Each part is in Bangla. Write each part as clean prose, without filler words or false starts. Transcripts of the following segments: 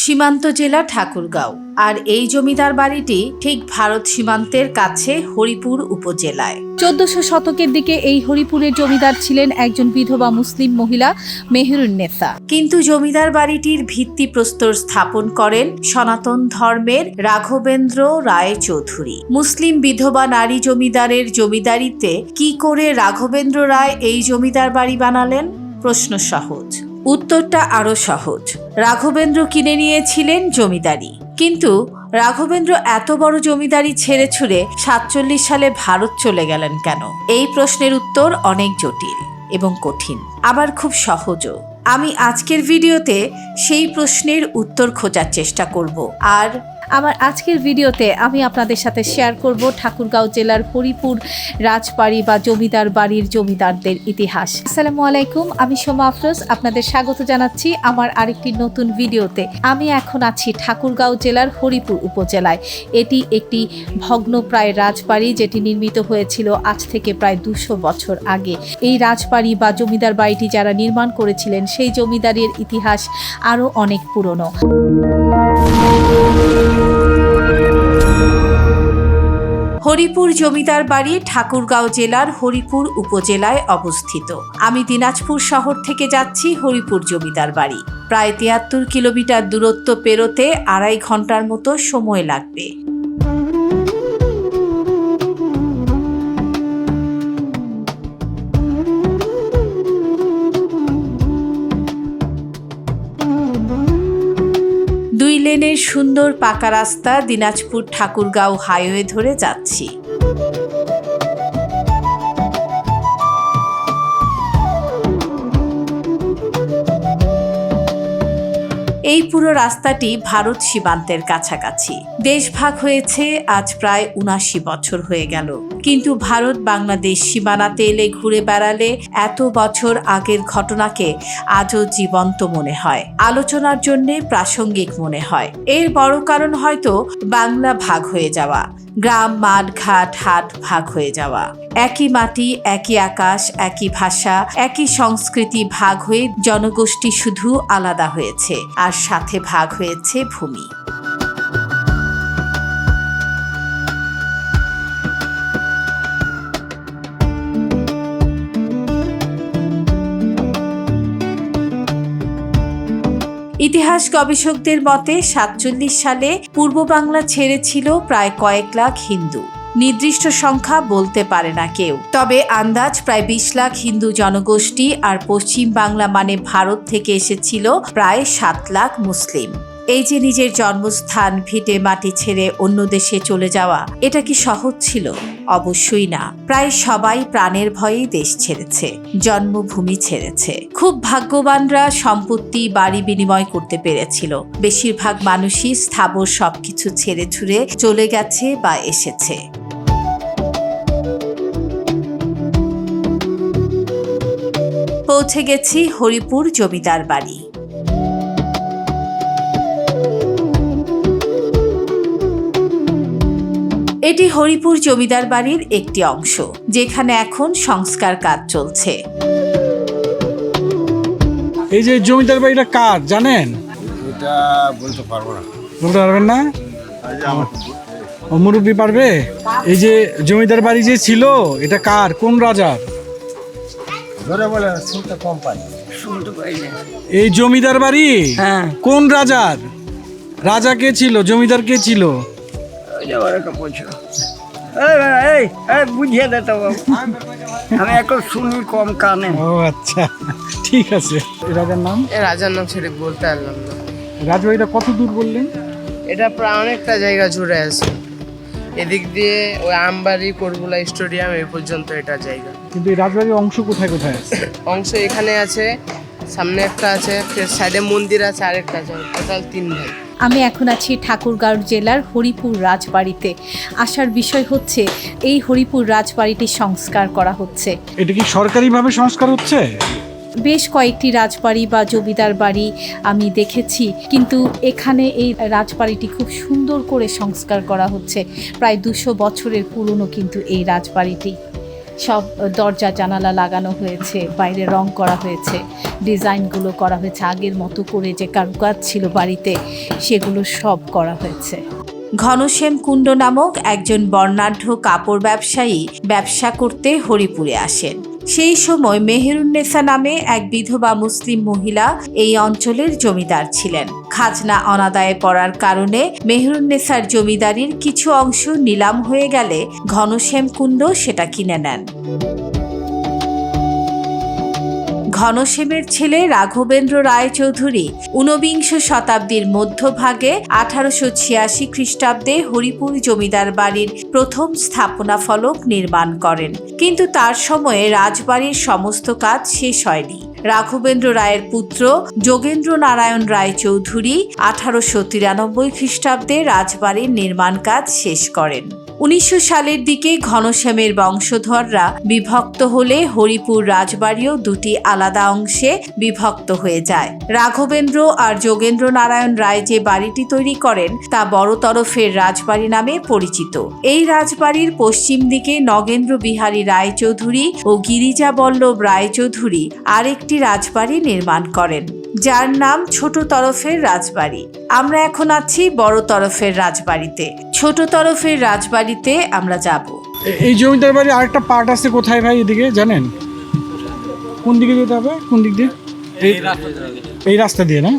সীমান্ত জেলা ঠাকুরগাঁও। আর এই জমিদার বাড়িটি ঠিক ভারত সীমান্তের কাছে হরিপুর উপজেলায়। 1400 শতকের দিকে এই হরিপুরের জমিদার ছিলেন একজন বিধবা মুসলিম মহিলা মেহেরুন্নেসা। কিন্তু জমিদার বাড়িটির ভিত্তিপ্রস্তর স্থাপন করেন সনাতন ধর্মের রাঘবেন্দ্র রায় চৌধুরী। মুসলিম বিধবা নারী জমিদারের জমিদারিতে কি করে রাঘবেন্দ্র রায় এই জমিদার বাড়ি বানালেন? প্রশ্ন সহজ, উত্তরটা আরো সহজ। রাঘবেন্দ্র কিনে নিয়েছিলেন জমিদারি, কিন্তু রাঘবেন্দ্র এত বড় জমিদারি ছেড়ে ছুড়ে 47 সালে ভারত চলে গেলেন কেন? এই প্রশ্নের উত্তর অনেক জটিল এবং কঠিন, আবার খুব সহজও। আমি আজকের ভিডিওতে সেই প্রশ্নের উত্তর খোঁজার চেষ্টা করব। আর আমার আজকের ভিডিওতে আমি আপনাদের সাথে শেয়ার করব ঠাকুরগাঁও জেলার হরিপুর রাজবাড়ি বা জমিদার বাড়ির জমিদারদের ইতিহাস। আসসালামু আলাইকুম, আমি সোমা আফরোজ, আপনাদের স্বাগত জানাচ্ছি আমার আরেকটি নতুন ভিডিওতে। আমি এখন আছি ঠাকুরগাঁও জেলার হরিপুর উপজেলায়। এটি একটি ভগ্নপ্রায় রাজবাড়ি, যেটি নির্মিত হয়েছিল আজ থেকে প্রায় 200 বছর আগে। এই রাজবাড়ি বা জমিদার বাড়িটি যারা নির্মাণ করেছিলেন সেই জমিদারির ইতিহাস আরও অনেক পুরনো। হরিপুর জমিদার বাড়ি ঠাকুরগাঁও জেলার হরিপুর উপজেলায় অবস্থিত। আমি দিনাজপুর শহর থেকে যাচ্ছি হরিপুর জমিদার বাড়ি। প্রায় 73 কিলোমিটার দূরত্ব পেরোতে 2.5 ঘন্টার মতো সময় লাগবে। লেনের সুন্দর পাকা রাস্তা দিনাজপুর ঠাকুরগাঁও হাইওয়ে ধরে যাচ্ছি। এই পুরো রাস্তাটি ভারত সীমান্তের কাছাকাছি। দেশ ভাগ হয়েছে আজ প্রায় 79 বছর হয়ে গেল, কিন্তু ভারত বাংলাদেশ সীমানাতে এলে ঘুরে বেড়ালে এত বছর আগের ঘটনাকে আজও জীবন্ত মনে হয়, আলোচনার জন্য প্রাসঙ্গিক মনে হয়। এর বড় কারণ হয়তো বাংলা ভাগ হয়ে যাওয়া, গ্রাম মাঠ ঘাট হাট ভাগ হয়ে যাওয়া। একই মাটি, একই আকাশ, একই ভাষা, একই সংস্কৃতি ভাগ হয়ে জনগোষ্ঠী শুধু আলাদা হয়েছে, আর সাথে ভাগ হয়েছে ভূমি। ইতিহাস গবেষকদের মতে 47 সালে পূর্ব বাংলা ছেড়েছিল প্রায় কয়েক লাখ হিন্দু। নির্দিষ্ট সংখ্যা বলতে পারে না কেউ, তবে আন্দাজ প্রায় 20 লাখ হিন্দু জনগোষ্ঠী, আর পশ্চিম বাংলা মানে ভারত থেকে এসেছিল প্রায় 7 লাখ মুসলিম। এই যে নিজের জন্মস্থান ভিটে মাটি ছেড়ে অন্য দেশে চলে যাওয়া, এটা কি সহজ ছিল? অবশ্যই না। প্রায় সবাই প্রাণের ভয়েই দেশ ছেড়েছে, জন্মভূমি ছেড়েছে। খুব ভাগ্যবানরা সম্পত্তি বাড়ি বিনিময় করতে পেরেছিল। বেশিরভাগ মানুষই স্থাবর সবকিছু ছেড়ে ছুড়ে চলে গেছে বা এসেছে। পৌঁছে গেছি হরিপুর জমিদার বাড়ি। এটি হরিপুর জমিদার বাড়ির একটি অংশ, যেখানে এখন সংস্কার কাজ চলছে। এই যে জমিদার বাড়িটা কার জানেন? এটা বলতে পারবো না। বলতে পারবেন না? মুরব্বী পারবে? এই যে জমিদার বাড়ি যে ছিল, এটা কার, কোন রাজার? ধরে বলে শুনতে কম পাই। এই জমিদার বাড়ি কোন রাজার? রাজা কে ছিল, জমিদার কে ছিল? বুঝিয়ে দে তো, আমি এখন শুনি কম কানে। ও আচ্ছা, ঠিক আছে। রাজার নাম? রাজার নাম সেটা বলতে পারলাম না। রাজবাড়িটা কত দূর বললেন? এটা প্রায় অনেকটা জায়গা জুড়ে আছে। এদিক দিয়ে ওই আমবাড়ি করবুলা স্টেডিয়াম এই পর্যন্ত এটা জায়গা। কিন্তু এই রাজবাড়ির অংশ কোথায় কোথায় আছে? অংশ এখানে আছে, সামনে একটা আছে, সাইডে মন্দির আছে, আরেকটা আছে, টোটাল 3 ভাই। আমি এখন আছি ঠাকুরগাঁও জেলার হরিপুর রাজবাড়িতে। আসার বিষয় হচ্ছে এই হরিপুর রাজবাড়িটি সংস্কার করা হচ্ছে। এটা কি সরকারিভাবে সংস্কার হচ্ছে? বেশ কয়েকটি রাজবাড়ি বা জমিদার বাড়ি আমি দেখেছি, কিন্তু এখানে এই রাজবাড়িটি খুব সুন্দর করে সংস্কার করা হচ্ছে। প্রায় 200 বছরের পুরনো কিন্তু এই রাজবাড়িটি। সব দরজা জানালা লাগানো হয়েছে, বাইরে রং করা হয়েছে, ডিজাইনগুলো করা হয়েছে, আগের মতো করে যে কারুকাজ ছিল বাড়িতে সেগুলো সব করা হয়েছে। ঘনশ্যাম কুণ্ড নামক একজন বর্ণাঢ্য কাপড় ব্যবসায়ী ব্যবসা করতে হরিপুরে আসেন। সেই সময় মেহেরুন্নেসা নামে এক বিধবা মুসলিম মহিলা এই অঞ্চলের জমিদার ছিলেন। খাজনা অনাদায়ে পড়ার কারণে মেহেরুন্নেসার জমিদারির কিছু অংশ নিলাম হয়ে গেলে ঘনশ্যাম কুণ্ড সেটা কিনে নেন। ঘনশ্যামের ছেলে রাঘবেন্দ্র রায়চৌধুরী ঊনবিংশ শতাব্দীর মধ্যভাগে 1886 খ্রিস্টাব্দে হরিপুর জমিদার বাড়ির প্রথম স্থাপনা ফলক নির্মাণ করেন, কিন্তু তার সময়ে রাজবাড়ির সমস্ত কাজ শেষ হয়নি। রাঘবেন্দ্র রায়ের পুত্র যোগেন্দ্র নারায়ণ রায়চৌধুরী 1893 খ্রিস্টাব্দে রাজবাড়ির নির্মাণ কাজ শেষ করেন। 1900 সালের দিকে ঘনশ্যামের বংশধররা বিভক্ত হলে হরিপুর রাজবাড়িও দুটি আলাদা অংশে বিভক্ত হয়ে যায়। রাঘবেন্দ্র আর যোগেন্দ্র নারায়ণ রায় যে বাড়িটি তৈরি করেন তা বড় তরফের রাজবাড়ি নামে পরিচিত। এই রাজবাড়ির পশ্চিম দিকে নগেন্দ্র বিহারী রায়চৌধুরী ও গিরিজা বল্লভ রায়চৌধুরী আরেকটি রাজবাড়ি নির্মাণ করেন, যার নাম ছোট তরফের রাজবাড়ি। আমরা এখন আছি বড় তরফের রাজবাড়িতে। ছোট তরফের রাজবাড়িতে আমরা যাব। এই জমিদার বাড়ির আরেকটা পার্ট আছে কোথায় ভাই, এদিকে জানেন? কোন দিকে যেতে হবে? কোন দিক দিয়ে? এই রাস্তা দিয়ে না?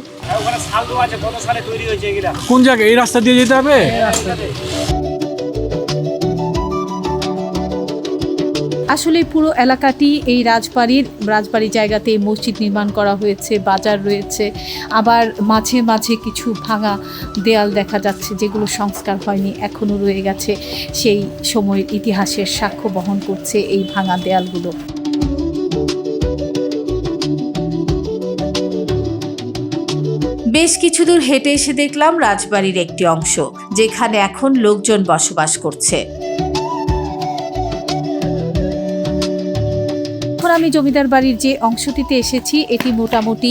কোন জায়গায়? এই রাস্তা দিয়ে যেতে হবে? আসলে পুরো এলাকাটি এই রাজবাড়ি জায়গাতে মসজিদ নির্মাণ করা হয়েছে, বাজার রয়েছে, আবার মাঝে মাঝে কিছু ভাঙা দেয়াল দেখা যাচ্ছে যেগুলো সংস্কার হয়নি, এখনও রয়ে গেছে। সেই সময়ের ইতিহাসের সাক্ষ্য বহন করছে এই ভাঙা দেয়ালগুলো। বেশ কিছু দূর হেঁটে এসে দেখলাম রাজবাড়ির একটি অংশ, যেখানে এখন লোকজন বসবাস করছে। আমি জমিদার বাড়ির যে অংশটিতে এসেছি এটি মোটামুটি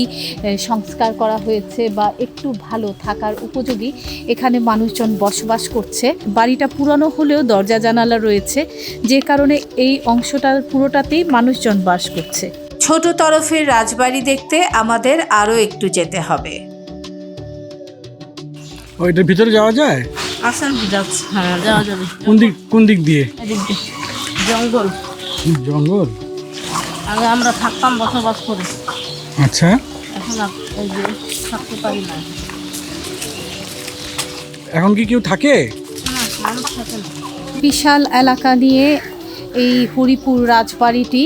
সংস্কার করা হয়েছে বা একটু ভালো থাকার উপযোগী। এখানে মানুষজন বসবাস করছে। বাড়িটা পুরানো হলেও দরজা জানালা রয়েছে, যে কারণে এই অংশটার পুরোটাতেই মানুষজন বাস করছে। ছোট তরফের রাজবাড়ি দেখতে আমাদের আরো একটু যেতে হবে। ওইটার ভিতরে যাওয়া যায়? আসেন, যাচ্ছে। হ্যাঁ, যাওয়া যাবে। কোন দিক দিয়ে? এদিক দিয়ে। জঙ্গল। জঙ্গল? আগে আমরা থাকতাম বসবাস করে, আচ্ছা। এখন এই যে থাকতে পারি না। এখন কি কেউ থাকে? না, মানুষ থাকে না। বিশাল এলাকা নিয়ে এই হরিপুর রাজবাড়িটি,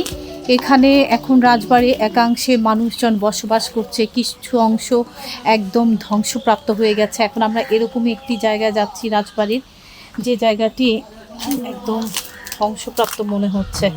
এখানে এখন রাজবাড়ি একাংশে মানুষজন বসবাস করছে, কিছু অংশ একদম ধ্বংসপ্রাপ্ত হয়ে গেছে। এখন আমরা এরকমই একটি জায়গায় যাচ্ছি রাজবাড়ির, যে জায়গাটি একদম ধ্বংসপ্রাপ্ত মনে হচ্ছে।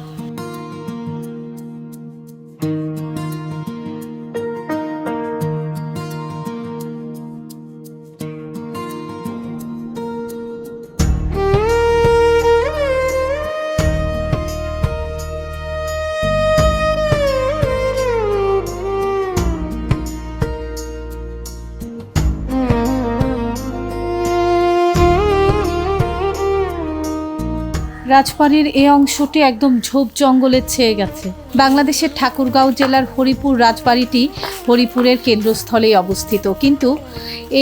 রাজবাড়ির এই অংশটি একদম ঝোপ জঙ্গলে ছেয়ে গেছে। বাংলাদেশের ঠাকুরগাঁও জেলার হরিপুর রাজবাড়িটি হরিপুরের কেন্দ্রস্থলেই অবস্থিত, কিন্তু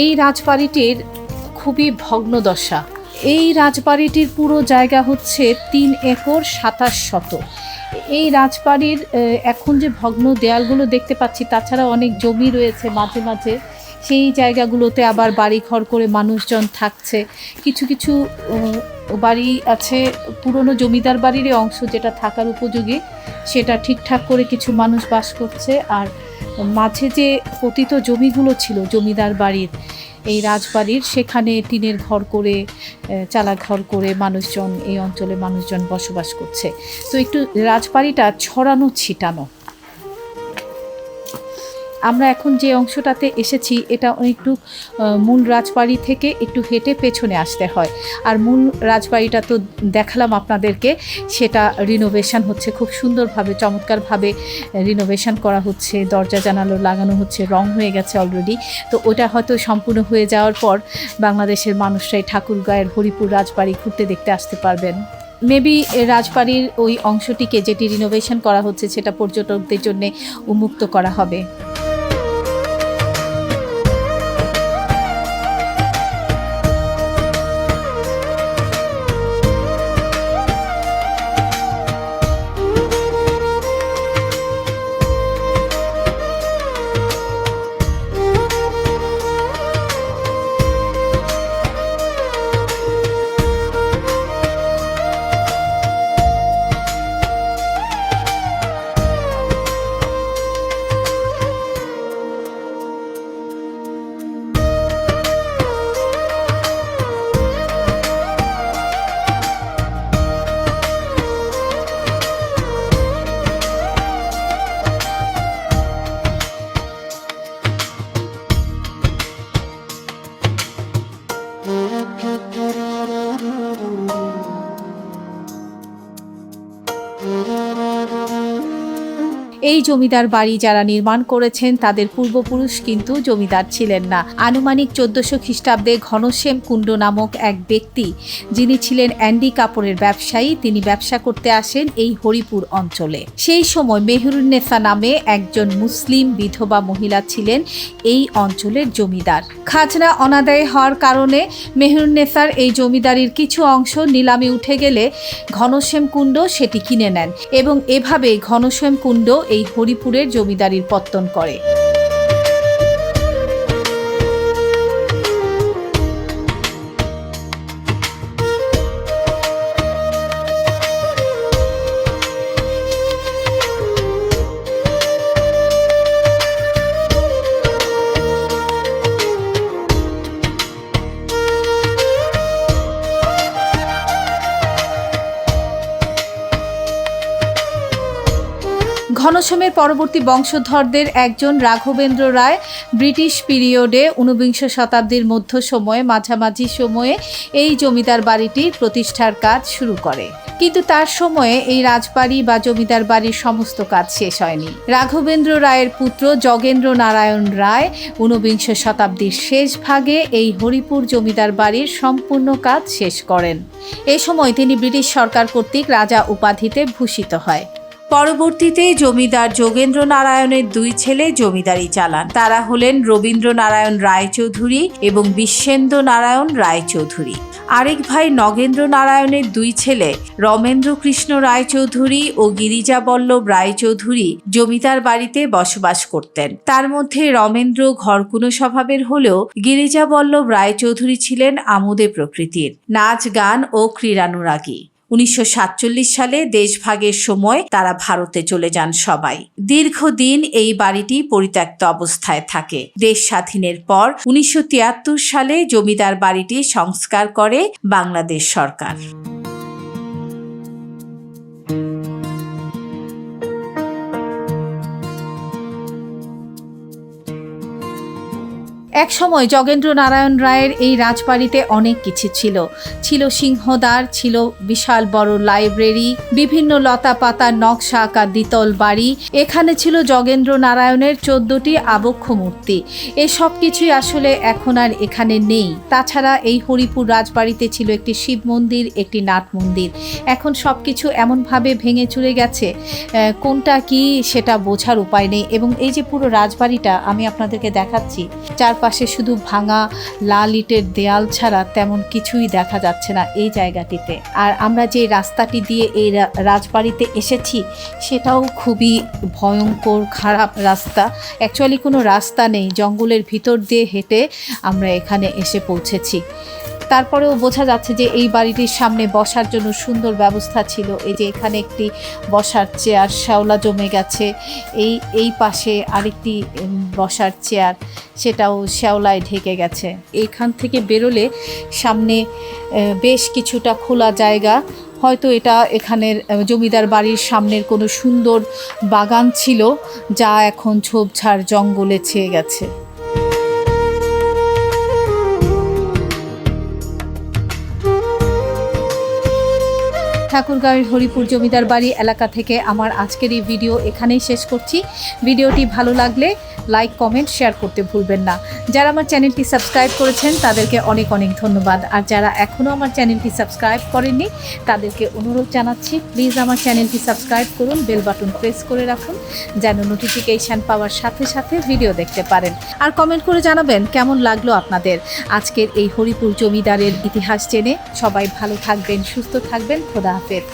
এই রাজবাড়িটির খুবই ভগ্নদশা। এই রাজবাড়িটির পুরো জায়গা হচ্ছে 3 একর 27 শতক। এই রাজবাড়ির এখন যে ভগ্ন দেয়ালগুলো দেখতে পাচ্ছি, তাছাড়া অনেক জমি রয়েছে মাঝে মাঝে, সেই জায়গাগুলোতে আবার বাড়িঘর করে মানুষজন থাকছে। কিছু কিছু বাড়ি আছে পুরনো জমিদার বাড়ির অংশ, যেটা থাকার উপযোগী, সেটা ঠিকঠাক করে কিছু মানুষ বাস করছে। আর মাঝে যে পতিত জমিগুলো ছিল জমিদার বাড়ির, এই রাজবাড়ির, সেখানে টিনের ঘর করে, চালা ঘর করে মানুষজন, এই অঞ্চলে মানুষজন বসবাস করছে। তো একটু রাজবাড়িটা ছড়ানো ছিটানো। আমরা এখন যে অংশটাতে এসেছি এটা একটু মূল রাজবাড়ি থেকে একটু হেঁটে পেছনে আসতে হয়। আর মূল রাজবাড়িটা তো দেখালাম আপনাদেরকে, সেটা রিনোভেশন হচ্ছে, খুব সুন্দরভাবে চমৎকারভাবে রিনোভেশন করা হচ্ছে, দরজা জানালা লাগানো হচ্ছে, রং হয়ে গেছে অলরেডি। তো ওটা হয়তো সম্পূর্ণ হয়ে যাওয়ার পর বাংলাদেশের মানুষরাই ঠাকুরগাঁয়ের হরিপুর রাজবাড়ি ঘুরতে দেখতে আসতে পারবেন। মেবি রাজবাড়ির ওই অংশটিকে যেটি রিনোভেশন করা হচ্ছে সেটা পর্যটকদের জন্য উন্মুক্ত করা হবে। এই জমিদার বাড়ি যারা নির্মাণ করেছেন তাদের পূর্বপুরুষ কিন্তু জমিদার ছিলেন না। আনুমানিক 1400 খ্রিস্টাব্দে ঘনশ্যাম কুণ্ড নামক এক ব্যক্তি, যিনি ছিলেন অ্যান্ডি কাপড়ের ব্যবসায়ী, তিনি ব্যবসা করতে আসেন এই হরিপুর অঞ্চলে। সেই সময় মেহরুন্নেসা নামে একজন মুসলিম বিধবা মহিলা ছিলেন এই অঞ্চলের জমিদার। খাজনা অনাদায় হওয়ার কারণে মেহরুন্নেসার এই জমিদারির কিছু অংশ নিলামে উঠে গেলে ঘনশ্যাম কুণ্ড সেটি কিনে নেন এবং এভাবে ঘনশ্যাম কুণ্ড এই হরিপুরের জমিদারির পত্তন করে। ঘনশ্যামের পরবর্তী বংশধরদের একজন রাঘবেন্দ্র রায় ব্রিটিশ পিরিয়ডে 19 শতাব্দীর মধ্য সময়ে মাঝামাঝি সময়ে এই জমিদার বাড়িটির প্রতিষ্ঠার কাজ শুরু করে, কিন্তু তার সময়ে এই রাজবাড়ি বা জমিদার বাড়ির সমস্ত কাজ শেষ হয়নি। রাঘবেন্দ্র রায়ের পুত্র যোগেন্দ্র নারায়ণ রায় 19 শতাব্দীর শেষ ভাগে এই হরিপুর জমিদার বাড়ির সম্পূর্ণ কাজ শেষ করেন। এ সময় তিনি ব্রিটিশ সরকার কর্তৃক রাজা উপাধিতে ভূষিত হয়। পরবর্তীতে জমিদার যোগেন্দ্র নারায়ণের দুই ছেলে জমিদারি চালান। তারা হলেন রবীন্দ্র নারায়ণ রায়চৌধুরী এবং বিশ্বেন্দ্র নারায়ণ রায়চৌধুরী। আরেক ভাই নগেন্দ্র নারায়ণের দুই ছেলে রমেন্দ্র কৃষ্ণ রায়চৌধুরী ও গিরিজা বল্লভ রায়চৌধুরী জমিদার বাড়িতে বসবাস করতেন। তার মধ্যে রমেন্দ্র ঘরকুনো স্বভাবের হলেও গিরিজা বল্লভ রায়চৌধুরী ছিলেন আমোদে প্রকৃতির, নাচ গান ও ক্রীড়ানুরাগী। 1947 সালে দেশভাগের সময় তারা ভারতে চলে যান সবাই। দীর্ঘদিন এই বাড়িটি পরিত্যক্ত অবস্থায় থাকে। দেশ স্বাধীনের পর 1973 সালে জমিদার বাড়িটি সংস্কার করে বাংলাদেশ সরকার। এক সময় যোগেন্দ্র নারায়ণ রায়ের এই রাজবাড়িতে অনেক কিছু ছিল। ছিল সিংহদ্বার, ছিল বিশাল বড় লাইব্রেরি, বিভিন্ন লতা পাতার নকশা আঁকা দ্বিতল বাড়ি। এখানে ছিল যোগেন্দ্র নারায়ণের 14টি আবক্ষ মূর্তি। এসব কিছুই আসলে এখন আর এখানে নেই। তাছাড়া এই হরিপুর রাজবাড়িতে ছিল একটি শিব মন্দির, একটি নাট মন্দির। এখন সব কিছু এমনভাবে ভেঙে চুরে গেছে, কোনটা কি সেটা বোঝার উপায় নেই। এবং এই যে পুরো রাজবাড়িটা আমি আপনাদেরকে দেখাচ্ছি, চারপাশে শুধু ভাঙা লাল ইটের দেয়াল ছাড়া তেমন কিছুই দেখা যাচ্ছে না এই জায়গাটিতে। আর আমরা যে রাস্তাটি দিয়ে এই রাজবাড়িতে এসেছি সেটাও খুবই ভয়ঙ্কর খারাপ রাস্তা। অ্যাকচুয়ালি কোনো রাস্তা নেই, জঙ্গলের ভিতর দিয়ে হেঁটে আমরা এখানে এসে পৌঁছেছি। তারপরেও বোঝা যাচ্ছে যে এই বাড়িটির সামনে বসার জন্য সুন্দর ব্যবস্থা ছিল। এই যে এখানে একটি বসার চেয়ার শ্যাওলা জমে গেছে, এই পাশে আরেকটি বসার চেয়ার, সেটাও শ্যাওলায় ঢেকে গেছে। এইখান থেকে বেরোলে সামনে বেশ কিছুটা খোলা জায়গা, হয়তো এটা এখানের জমিদার বাড়ির সামনের কোনো সুন্দর বাগান ছিল, যা এখন ঝোপঝাড় জঙ্গলে ছেয়ে গেছে। ঠাকুরগাঁওয়ের হরিপুর জমিদার বাড়ি এলাকা থেকে আমার আজকের এই ভিডিও এখানেই শেষ করছি। ভিডিওটি ভালো লাগলে লাইক কমেন্ট শেয়ার করতে ভুলবেন না। যারা আমার চ্যানেলটি সাবস্ক্রাইব করেছেন তাদেরকে অনেক অনেক ধন্যবাদ, আর যারা এখনও আমার চ্যানেলটি সাবস্ক্রাইব করেননি তাদেরকে অনুরোধ জানাচ্ছি প্লিজ আমার চ্যানেলটি সাবস্ক্রাইব করুন, বেল বাটন প্রেস করে রাখুন যেন নোটিফিকেশান পাওয়ার সাথে সাথে ভিডিও দেখতে পারেন। আর কমেন্ট করে জানাবেন কেমন লাগলো আপনাদের আজকের এই হরিপুর জমিদারের ইতিহাস জেনে। সবাই ভালো থাকবেন, সুস্থ থাকবেন, খোদা হাফেজ।